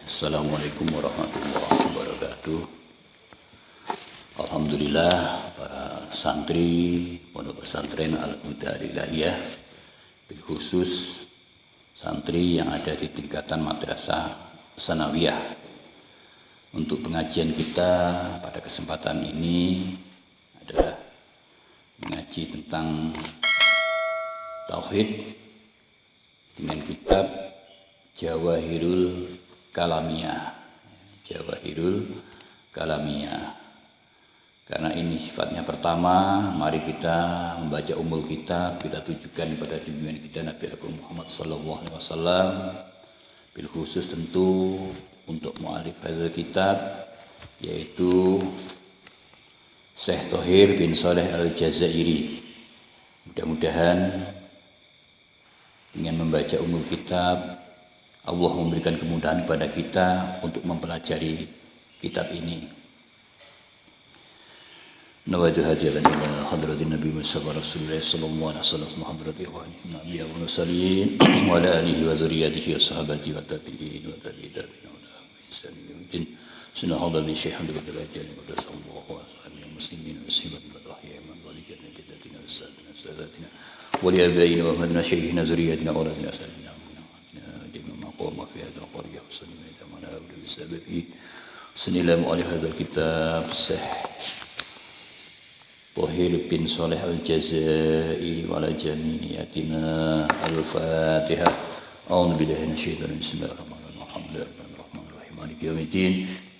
Assalamualaikum warahmatullahi wabarakatuh. Alhamdulillah para santri Pondok Pesantren Al-Huda Ilahiyah, bil khusus santri yang ada di tingkatan madrasah sanawiyah. Untuk pengajian kita pada kesempatan ini adalah mengaji tentang tauhid dengan kitab Jawahirul Kalamiyah. Karena ini sifatnya pertama, mari kita membaca umul kitab, kita tujukan kepada junjungan kita Nabi Agung Muhammad sallallahu alaihi wasallam, bil khusus tentu untuk mu'alif hadzal kitab, yaitu Syekh Thohir bin Shaleh Al-Jazairi. Mudah-mudahan dengan membaca umul kitab Allah memberikan kemudahan kepada kita untuk mempelajari kitab ini. Nawaitu hadiran ila hadratin Nabi Muhammad Rasulullah sallallahu alaihi wasallam, hadrati ikhwani nabi wa nusallin wa ala alihi wa zurriyyatihi wa sahabati wa tabi'in wa tabi'in wa tabi'in sunnah hadali syekh Abdul Jalil wa sallallahu alaihi muslimin muslimat wa rahimah wa lijannah jaddatina wa sadatina wa li abaina wa madna syekhina zurriyyatina wa auladina sallallahu وما في هذا القرية وصلنا إلى من أبدو بسببه وصلنا إلى مؤلف هذا الكتاب الشيخ طاهر بن صالح الجزائري وعلى جميع نياتنا الفاتحة أعوذ بالله من الشيطان بسم الله الرحمن الرحيم الحمد لله الرحمن الرحيم مالك يوم الدين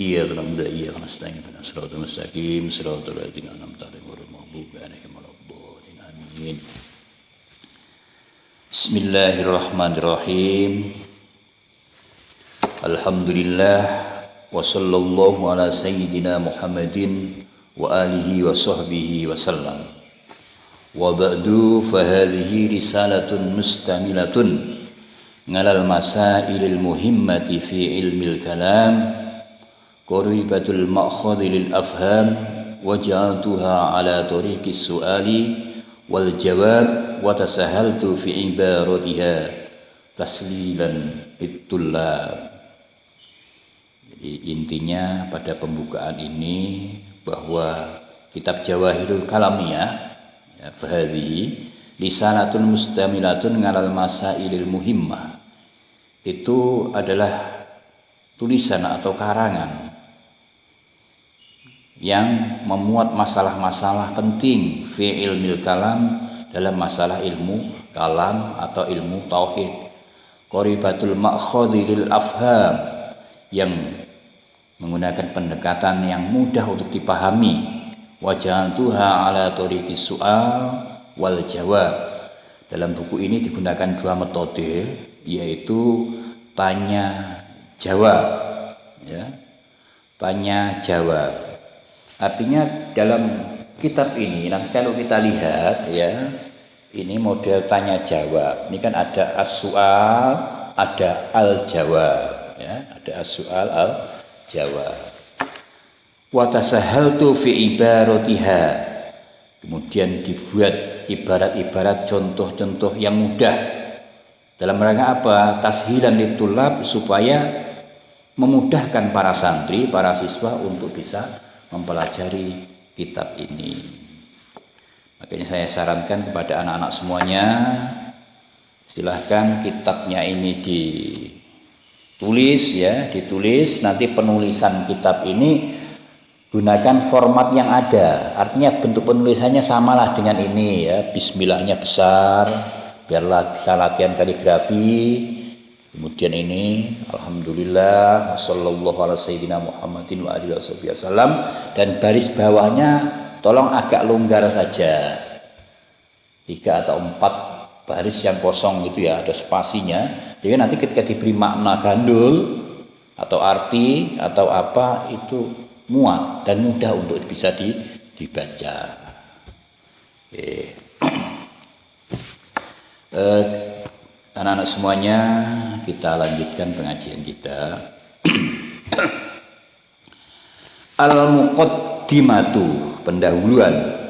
إياك نعبد وإياك نستعين اهدنا الصراط المستقيم صراط الذين أنعمت عليهم غير المغضوب عليهم ولا الضالين آمين. Bismillahirrahmanirrahim. Alhamdulillah wa sallallahu ala sayyidina Muhammadin wa alihi wa sahbihi wa sallam. Wa ba'du fa hadhihi risalatun mustamilatun ngalal masailil muhimmati fi ilmil kalam qaribatul ma'khadhi lil afham wa ja'altuha ala tariqis su'ali wal jawab wa tasahaltu fi ibaratiha taslilan bitullab. Jadi intinya pada pembukaan ini bahwa kitab Jawahirul Kalamiyah ya, fahadhihi lisanatun mustamilatun ngalal masailil muhimmah, itu adalah tulisan atau karangan yang memuat masalah-masalah penting fi ilmil kalam, dalam masalah ilmu kalam atau ilmu tauhid. Qaribatul ma'khadhi lil afham, yang menggunakan pendekatan yang mudah untuk dipahami. Wajahantuha ala tariqis su'al wal jawab. Dalam buku ini digunakan dua metode, yaitu tanya jawab ya. Tanya jawab. Artinya dalam kitab ini nanti kalau kita lihat ya, ini model tanya jawab. Ini kan ada as-su'al, ada al-jawab ya, ada as-su'al al-jawab. Wa tasahaltu fi ibaratiha. Kemudian dibuat ibarat-ibarat contoh-contoh yang mudah. Dalam rangka apa? Tashilan litulab, supaya memudahkan para santri, para siswa untuk bisa mempelajari kitab ini. Makanya saya sarankan kepada anak-anak semuanya, silahkan kitabnya ini ditulis ya, ditulis. Nanti penulisan kitab ini gunakan format yang ada. Artinya bentuk penulisannya samalah dengan ini ya. Bismillahnya besar, biarlah bisa latihan kaligrafi. Kemudian ini alhamdulillah wassallallahu ala sayyidina Muhammadin wa alihi wasallam, dan baris bawahnya tolong agak longgar saja, 3 atau 4 baris yang kosong gitu ya, ada spasinya. Jadi nanti ketika diberi makna gandul atau arti atau apa, itu muat dan mudah untuk bisa dibaca. Anak-anak semuanya, kita lanjutkan pengajian kita. Al-muqaddimatu, pendahuluan.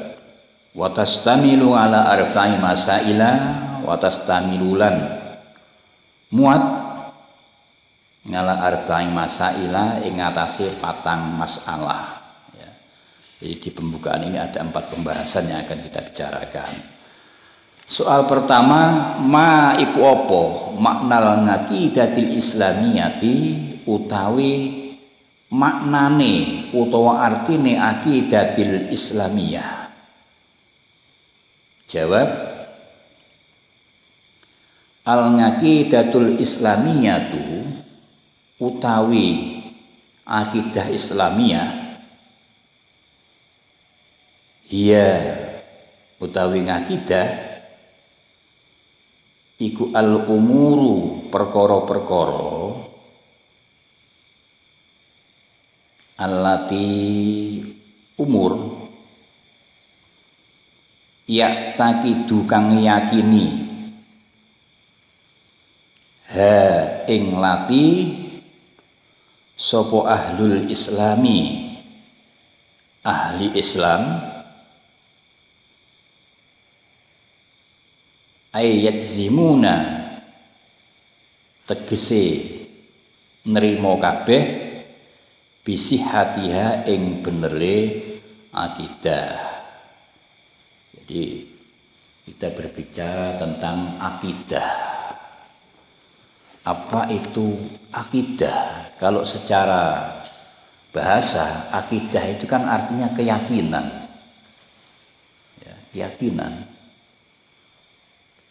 Wa tastamilu ala arba'i masaila wa tastamilulan, muat ngala arba'in masaila ing ngatasi patang masalah ya. Jadi di pembukaan ini ada 4 pembahasan yang akan kita bicarakan. Soal pertama, ma iku apa maknal ngaqidatil islamiyati utawi maknane utawa artine aqidatil islamiyah. Jawab, al ngaqidatul islamiyatu utawi akidah islamiyah iya utawi ngaqidah iku al umuru perkara-perkara allati umur ya takidu kang yakini ha ing lati sapa ahlul islami ahli Islam ayat zimuna tegese nerimo kabeh bisihatiha ing benere akidah. Jadi kita berbicara tentang akidah. Apa itu akidah? Kalau secara bahasa akidah itu kan artinya keyakinan ya, keyakinan.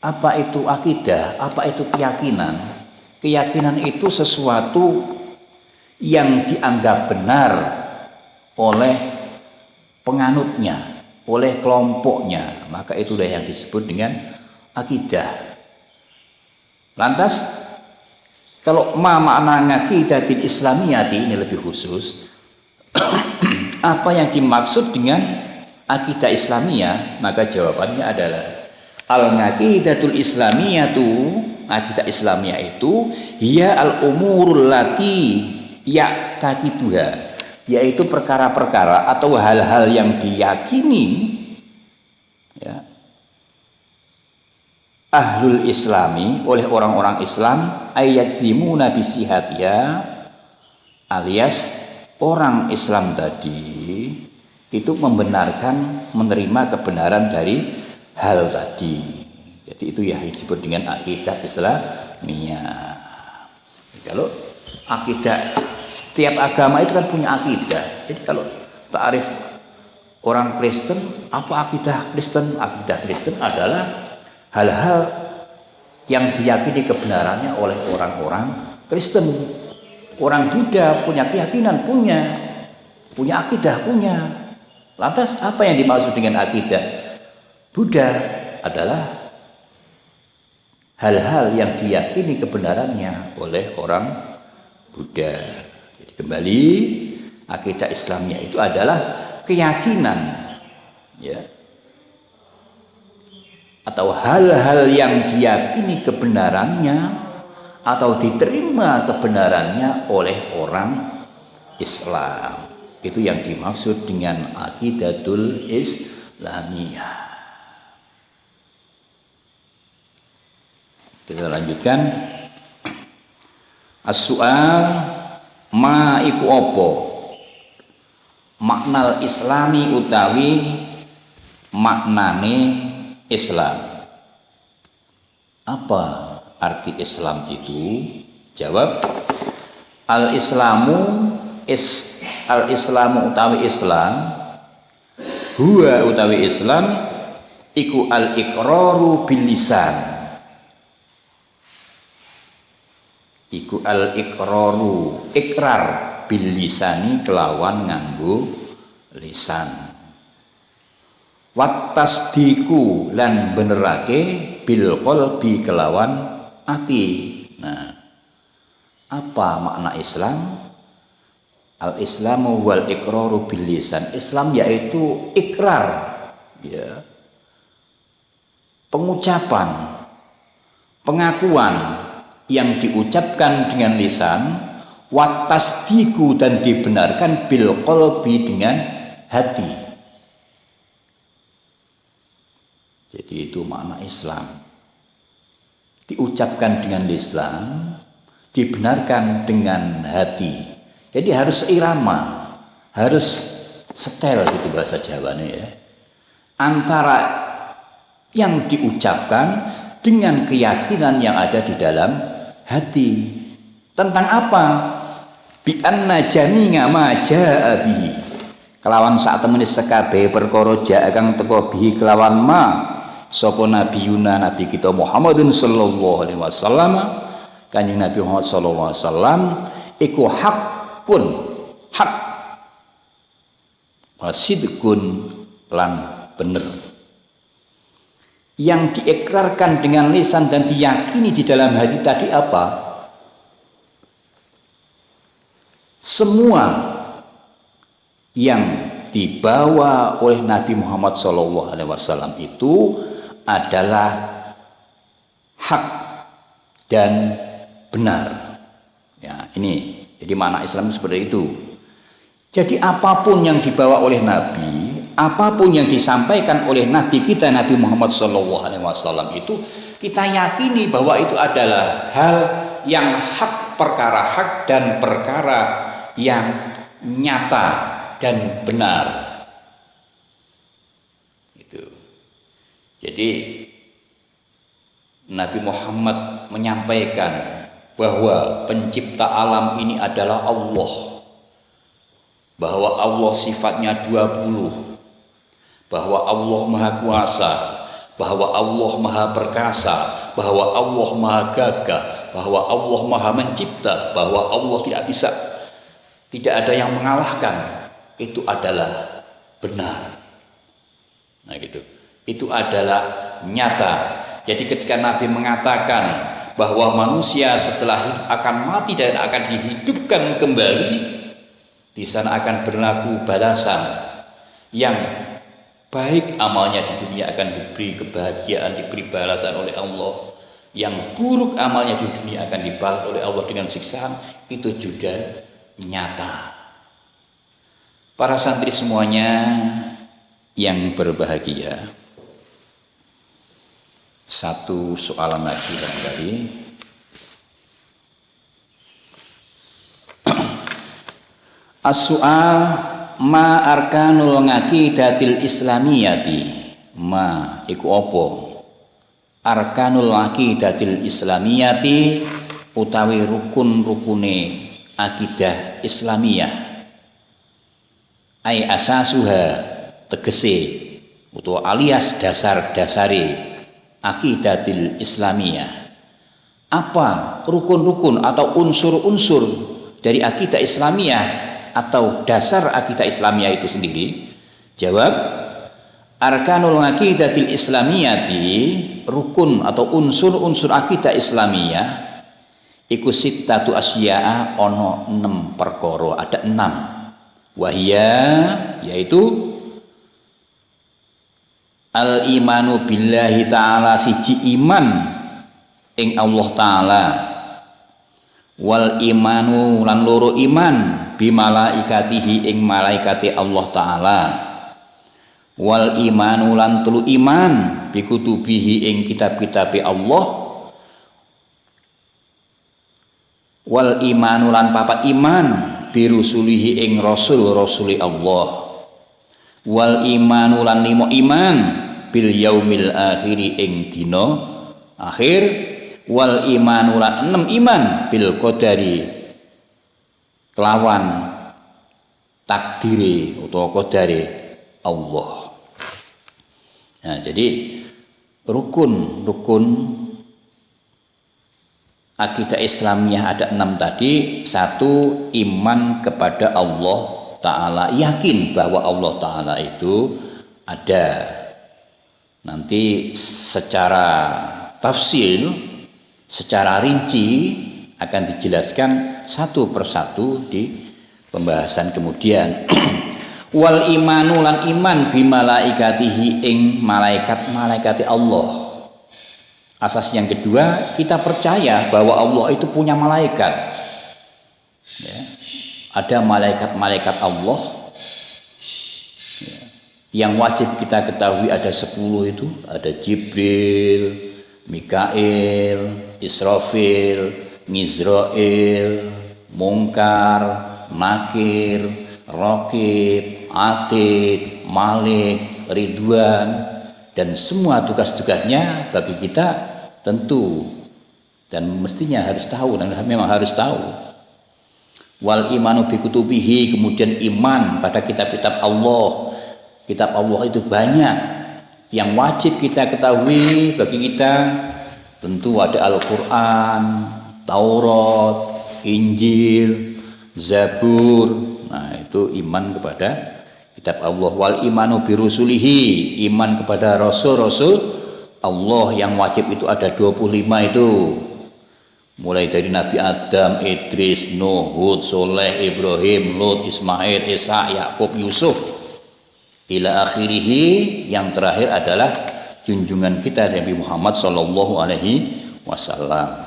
Apa itu akidah? Apa itu keyakinan? Keyakinan itu sesuatu yang dianggap benar oleh penganutnya, oleh kelompoknya. Maka itulah yang disebut dengan akidah. Lantas, kalau makna ngaqidatil islamiyati ini lebih khusus, apa yang dimaksud dengan akidah Islamiyah? Maka jawabannya adalah al-ngaqidatul islamiyatu, akidah Islamiyah itu ya al-umurul lati ya'taqiduha, yaitu perkara-perkara atau hal-hal yang diyakini ya, ahlul islami oleh orang-orang Islam ayat zimuna bisihatiha, alias orang Islam tadi itu membenarkan, menerima kebenaran dari hal tadi. Jadi itu yang disebut dengan akidah Islamiyah. Kalau akidah, setiap agama itu kan punya akidah. Jadi kalau ta'rif orang Kristen, apa akidah Kristen? Akidah Kristen adalah hal-hal yang diyakini kebenarannya oleh orang-orang Kristen. Orang Buddha punya keyakinan, punya akidah, punya. Lantas apa yang dimaksud dengan akidah Buddha? Adalah hal-hal yang diyakini kebenarannya oleh orang Buddha. Jadi kembali, akidah Islamiyah itu adalah keyakinan ya, atau hal-hal yang diyakini kebenarannya atau diterima kebenarannya oleh orang Islam. Itu yang dimaksud dengan aqidatul Islamiyah. Kita lanjutkan. As-su'al ma iku apa maknal islami utawi maknane Islam. Apa arti Islam itu? Jawab, al-islamu utawi Islam, huwa utawi Islam iku al-iqraru bil lisan. Iku al-iqraru, ikrar bil lisani kelawan nganggo lisan. Wat tasdiku lan benerake bil qalbi kelawan ati. Nah, apa makna Islam? Al-islamu wal iqraru bil lisan. Islam yaitu ikrar ya, pengucapan, pengakuan yang diucapkan dengan lisan, wa tasdiku dan dibenarkan bil qalbi dengan hati. Jadi itu makna Islam. Diucapkan dengan lisan, dibenarkan dengan hati. Jadi harus seirama, harus setel gitu bahasa Jawanya ya. Antara yang diucapkan dengan keyakinan yang ada di dalam hati. Tentang apa? Bi anna jami'a ma jaa'a bihi. Kelawan sak temene sekabeh perkara jaa kang teka bihi kelawan ma sapa nabiyuna nabi kita Muhammadun sallallahu alaihi wasallam, Kanjeng Nabi Muhammad sallallahu alaihi wasallam iku hakun, hak, wasidqun lan bener. Yang diikrarkan dengan lisan dan diyakini di dalam hati tadi apa? Semua yang dibawa oleh Nabi Muhammad SAW itu adalah hak dan benar. Ya, ini jadi makna Islam seperti itu. Jadi apapun yang dibawa oleh Nabi, apapun yang disampaikan oleh Nabi kita Nabi Muhammad SAW itu kita yakini bahwa itu adalah hal yang hak, perkara hak dan perkara yang nyata dan benar. Itu. Jadi Nabi Muhammad menyampaikan bahwa pencipta alam ini adalah Allah, bahwa Allah sifatnya 20, bahwa Allah Maha Kuasa, bahwa Allah Maha Perkasa, bahwa Allah Maha Gagah, bahwa Allah Maha Mencipta, bahwa Allah tidak ada yang mengalahkan. Itu adalah benar. Nah gitu. Itu adalah nyata. Jadi ketika Nabi mengatakan bahwa manusia setelah hidup akan mati dan akan dihidupkan kembali, di sana akan berlaku balasan yang baik amalnya di dunia akan diberi kebahagiaan, diberi balasan oleh Allah. Yang buruk amalnya di dunia akan dibalas oleh Allah dengan siksaan. Itu juga nyata. Para santri semuanya yang berbahagia, satu soalan lagi barangkali. As-su'al ma arkanul ngaqidatil islamiyati. Ma iku apa? Arkanul aqidatil islamiyati utawi rukun-rukune akidah Islamiyah. Ai asasuha tegese utawa alias dasar-dasare aqidatil Islamiyah. Apa rukun-rukun atau unsur-unsur dari akidah Islamiyah atau dasar akidah Islamiyah itu sendiri? Jawab, arkanul aqidatil islamiyati, rukun atau unsur-unsur akidah Islamiyah iku sittatu asya'a, ono 6 perkara, ada 6. Wahya, yaitu al imanu billahi ta'ala, siji iman ing Allah ta'ala, wal imanu lan loro iman bimalaikatihi ing malaikati Allah ta'ala, wal imanu lan telu iman bikutubihi ing kitab-kitabe Allah, wal imanu lan papat iman birusulihi ing rasul-rasuli Allah, wal imanu lan 5 iman bil yaumil akhiri ing dina akhir, wal imanu lan 6 iman bil qadari kelawan takdire utawa qadare Allah. Nah, jadi rukun-rukun akidah Islamiyah ada 6 tadi. 1, iman kepada Allah Ta'ala, yakin bahwa Allah Ta'ala itu ada. Nanti secara tafsil, secara rinci akan dijelaskan satu persatu di pembahasan kemudian. Wal imanu lan iman bimalaikatihi ing malaikat-malaikati Allah. Asas yang kedua, kita percaya bahwa Allah itu punya malaikat. Ya. Ada malaikat-malaikat Allah. Ya. Yang wajib kita ketahui ada 10 itu. Ada Jibril, Mikail, Israfil, Mizrail, Mungkar, Nakir, Raqib, Atid, Malik, Ridwan, dan semua tugas-tugasnya bagi kita tentu dan mestinya harus tahu, dan memang harus tahu. Wal imanu bi kutubihi, kemudian iman pada kitab-kitab Allah. Kitab Allah itu banyak yang wajib kita ketahui bagi kita. Tentu ada Al-Qur'an, Taurat, Injil, Zabur. Nah, itu iman kepada kitab Allah. Wal imanu bi rusulihi, iman kepada rasul-rasul Allah yang wajib itu ada 25 itu. Mulai dari Nabi Adam, Idris, Nuh, Hud, Soleh, Ibrahim, Lut, Ismail, Isa, Yakub, Yusuf, ila akhirihi, yang terakhir adalah junjungan kita Nabi Muhammad sallallahu alaihi wasallam.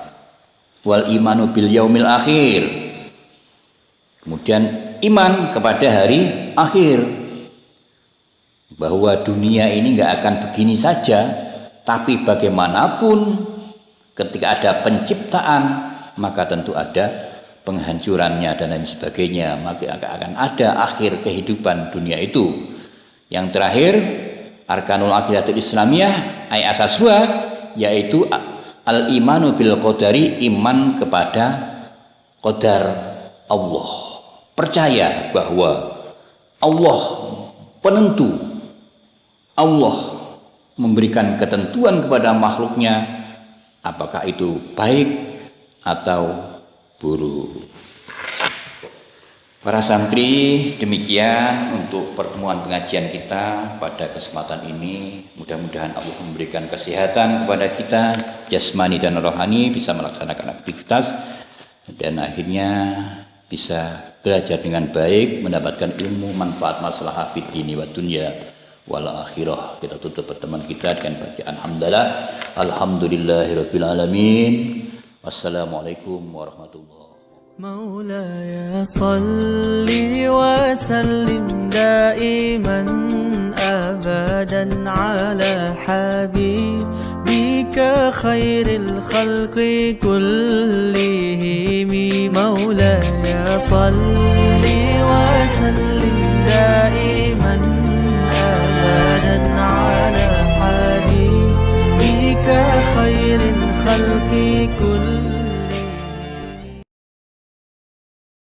Wal imanu bil yaumil akhir, kemudian iman kepada hari akhir, bahwa dunia ini nggak akan begini saja, tapi bagaimanapun ketika ada penciptaan maka tentu ada penghancurannya dan lain sebagainya, maka akan ada akhir kehidupan dunia itu. Yang terakhir, arkanul aqidatul islamiyah ay asaswa, yaitu al imanu bil qadari, iman kepada qadar Allah, percaya bahwa Allah penentu, Allah memberikan ketentuan kepada makhluknya, apakah itu baik atau buruk. Para santri, demikian untuk pertemuan pengajian kita pada kesempatan ini. Mudah-mudahan Allah memberikan kesehatan kepada kita, jasmani dan rohani, bisa melaksanakan aktivitas, dan akhirnya bisa belajar dengan baik, mendapatkan ilmu, manfaat, maslahah fid dini wa dunya wal akhirah. Kita tutup pertemuan kita dengan bacaan hamdalah, alhamdulillahirabbil alamin, wassalamualaikum warahmatullahi wabarakatuh. مولاي صل وسلم دائما أبدا على حبيبك خير الخلق كلهم. مولاي صل وسلم دائما أبدا على حبيبك خير الخلق كلهم.